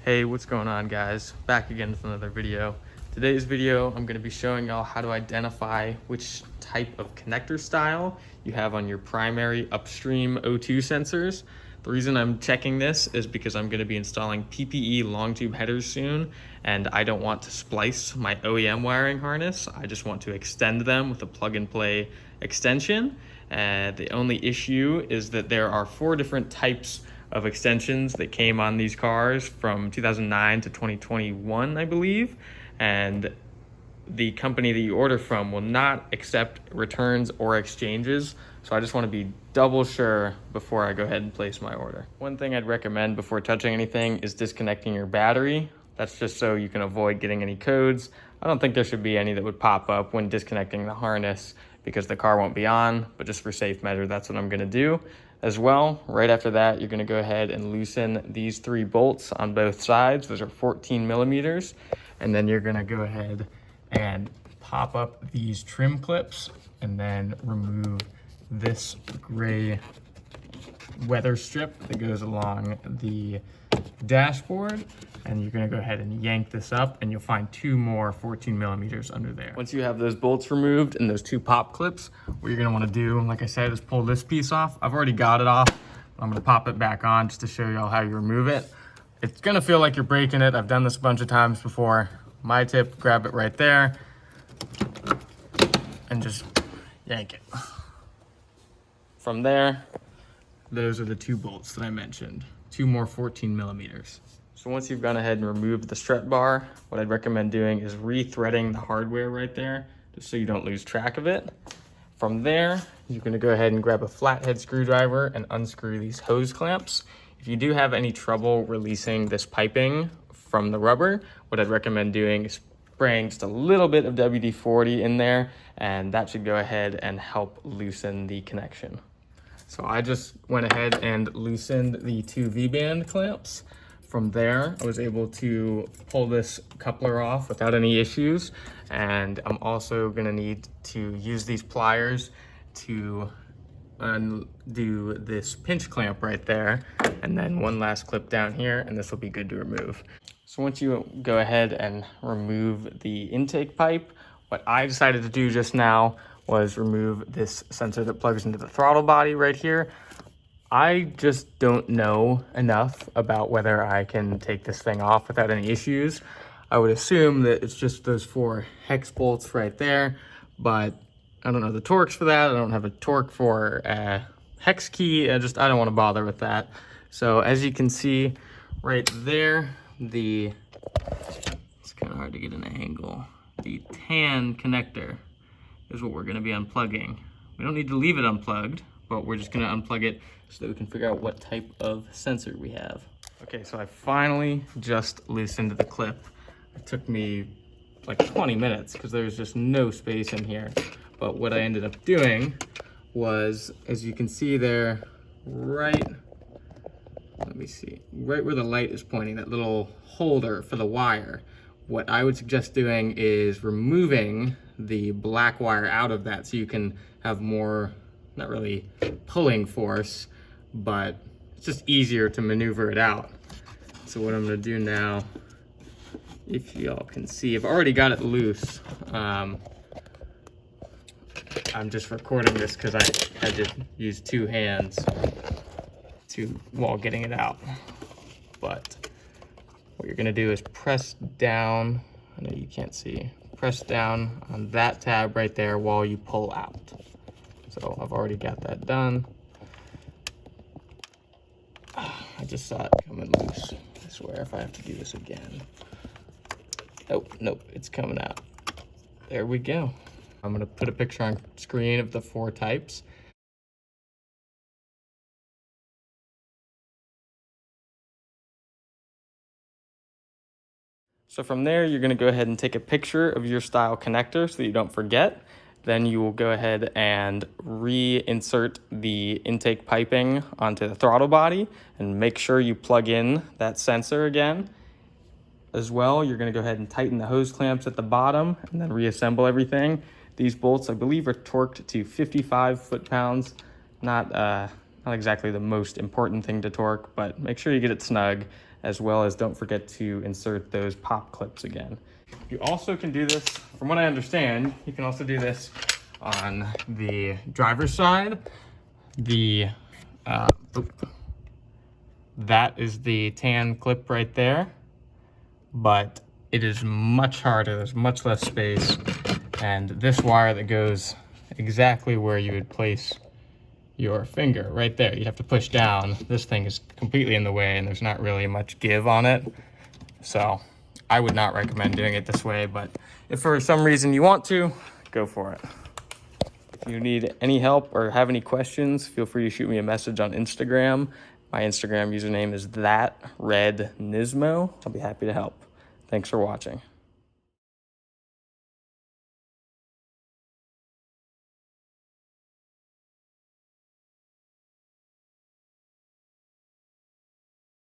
Hey, what's going on, guys? Back again with another video. Today's video, I'm going to be showing y'all how to identify which type of connector style you have on your primary upstream O2 sensors. The reason I'm checking this is because I'm going to be installing PPE long tube headers soon, and I don't want to splice my OEM wiring harness. I just want to extend them with a plug-and-play extension. The only issue is that there are 4 different types of extensions that came on these cars from 2009 to 2021, I believe. And the company that you order from will not accept returns or exchanges. So I just want to be double sure before I go ahead and place my order. One thing I'd recommend before touching anything is disconnecting your battery. That's just so you can avoid getting any codes. I don't think there should be any that would pop up when disconnecting the harness because the car won't be on, but just for safe measure, that's what I'm gonna do. As well, right after that, you're gonna go ahead and loosen these 3 bolts on both sides. Those are 14 millimeters. And then you're gonna go ahead and pop up these trim clips and then remove this gray weather strip that goes along the dashboard. And you're gonna go ahead and yank this up and you'll find 2 more 14 millimeters under there. Once you have those bolts removed and those 2 pop clips, what you're gonna wanna do, like I said, is pull this piece off. I've already got it off. I'm gonna pop it back on just to show y'all how you remove it. It's gonna feel like you're breaking it. I've done this a bunch of times before. My tip, grab it right there and just yank it. From there, those are the 2 bolts that I mentioned. 2 more 14 millimeters. So once you've gone ahead and removed the strut bar, what I'd recommend doing is re-threading the hardware right there, just so you don't lose track of it. From there, you're gonna go ahead and grab a flathead screwdriver and unscrew these hose clamps. If you do have any trouble releasing this piping from the rubber, what I'd recommend doing is spraying just a little bit of WD-40 in there, and that should go ahead and help loosen the connection. So I just went ahead and loosened the 2 V-band clamps. From there, I was able to pull this coupler off without any issues. And I'm also gonna need to use these pliers to undo this pinch clamp right there. And then one last clip down here, and this will be good to remove. So once you go ahead and remove the intake pipe, what I decided to do just now was remove this sensor that plugs into the throttle body right here. I just don't know enough about whether I can take this thing off without any issues. I would assume that it's just those 4 hex bolts right there, but I don't know the torques for that. I don't have a torque for a hex key. I don't want to bother with that. So as you can see right there, it's kind of hard to get an angle. The tan connector is what we're going to be unplugging. We don't need to leave it unplugged, but we're just going to unplug it so that we can figure out what type of sensor we have. Okay, so I finally just loosened the clip. It took me like 20 minutes because there's just no space in here. But what I ended up doing was, as you can see there, right where the light is pointing, that little holder for the wire. What I would suggest doing is removing the black wire out of that so you can have more, not really pulling force, but it's just easier to maneuver it out. So what I'm gonna do now, if y'all can see, I've already got it loose. I'm just recording this because I had to use 2 hands while getting it out. But what you're gonna do is press down, I know you can't see, press down on that tab right there while you pull out. So I've already got that done. I just saw it coming loose. I swear if I have to do this again. Oh, nope, it's coming out. There we go. I'm gonna put a picture on screen of the 4 types. So from there, you're gonna go ahead and take a picture of your style connector so that you don't forget. Then you will go ahead and reinsert the intake piping onto the throttle body and make sure you plug in that sensor again. As well, you're gonna go ahead and tighten the hose clamps at the bottom and then reassemble everything. These bolts, I believe, are torqued to 55 foot-pounds. Not exactly the most important thing to torque, but make sure you get it snug as well as don't forget to insert those pop clips again. You also can do this, from what I understand, you can also do this on the driver's side. That is the tan clip right there, but it is much harder, there's much less space, and this wire that goes exactly where you would place your finger, right there. You have to push down. This thing is completely in the way and there's not really much give on it. So I would not recommend doing it this way, but if for some reason you want to, go for it. If you need any help or have any questions, feel free to shoot me a message on Instagram. My Instagram username is thatrednismo. I'll be happy to help. Thanks for watching.